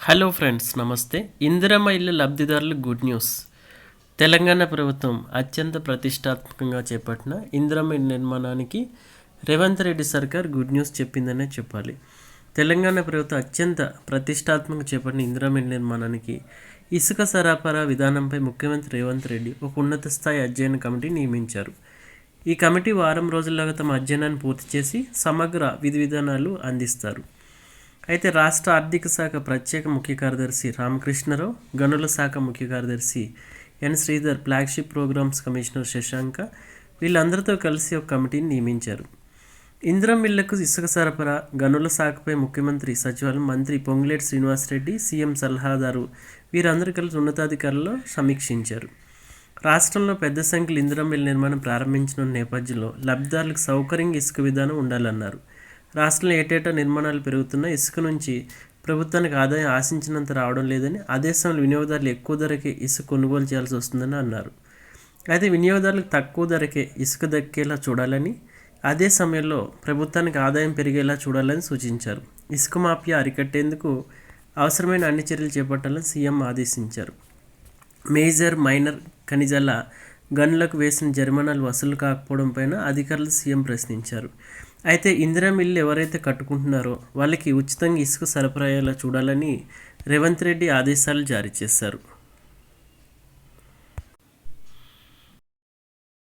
Hello friends, నమస్తే. ఇందిరమ్మ ఇల్లు లబ్ధిదారులకు గుడ్ న్యూస్. తెలంగాణ ప్రభుత్వం అత్యంత ప్రతిష్టాత్మకంగా చేపట్టిన ఇందిరమ్మ ఇల్లు నిర్మాణానికి రేవంత్ రెడ్డి సర్కార్ గుడ్ న్యూస్ చెప్పిందనే చెప్పాలి. తెలంగాణ ప్రభుత్వం అత్యంత ప్రతిష్టాత్మకంగా చేపట్టిన ఇందిరమ్మ ఇల్లు నిర్మాణానికి ఇసుక సరఫరా విధానంపై ముఖ్యమంత్రి రేవంత్ రెడ్డి ఒక ఉన్నత స్థాయి అధ్యయన కమిటీ నియమించారు. ఈ కమిటీ వారం రోజుల్లోగా తమ అధ్యయనాన్ని పూర్తి చేసి సమగ్ర విధి విధానాలు అందిస్తారు. అయితే రాష్ట్ర ఆర్థిక శాఖ ప్రత్యేక ముఖ్య కార్యదర్శి రామకృష్ణరావు, గనుల శాఖ ముఖ్య కార్యదర్శి N Sridhar, flagship programmes commissioner Shashanka వీళ్ళందరితో కలిసి ఒక కమిటీని నియమించారు. ఇందిరమ్మ ఇళ్లకు ఇసుక సరఫరా, గనుల శాఖపై ముఖ్యమంత్రి సచివాలయం మంత్రి పొంగులేటి శ్రీనివాసరెడ్డి, సీఎం సలహాదారు వీరందరూ కలిసి ఉన్నతాధికారుల్లో సమీక్షించారు. రాష్ట్రంలో పెద్ద సంఖ్యలో ఇందిరమ్మ ఇళ్ల నిర్మాణం ప్రారంభించిన నేపథ్యంలో లబ్ధిదారులకు సౌకర్యంగా ఇసుక విధానం ఉండాలన్నారు. రాష్ట్రంలో ఏటేటా నిర్మాణాలు పెరుగుతున్న ఇసుక నుంచి ప్రభుత్వానికి ఆదాయం ఆశించినంత రావడం లేదని, అదే సమయంలో వినియోగదారులు ఎక్కువ ధరకే ఇసుక కొనుగోలు చేయాల్సి వస్తుందని అన్నారు. అయితే వినియోగదారులకు తక్కువ ధరకే ఇసుక దక్కేలా చూడాలని, అదే సమయంలో ప్రభుత్వానికి ఆదాయం పెరిగేలా చూడాలని సూచించారు. ఇసుక మాఫియా అరికట్టేందుకు అవసరమైన అన్ని చర్యలు చేపట్టాలని సీఎం ఆదేశించారు. మేజర్, మైనర్ ఖనిజాల గనులకు వేసిన జరిమానాలు వసూలు కాకపోవడంపైన అధికారులు సీఎం ప్రశ్నించారు. అయితే ఇందిరమ్మ ఇల్లు ఎవరైతే కట్టుకుంటున్నారో వాళ్ళకి ఉచితంగా ఇసుక సరఫరా అయ్యేలా చూడాలని రేవంత్ రెడ్డి ఆదేశాలు జారీ చేశారు.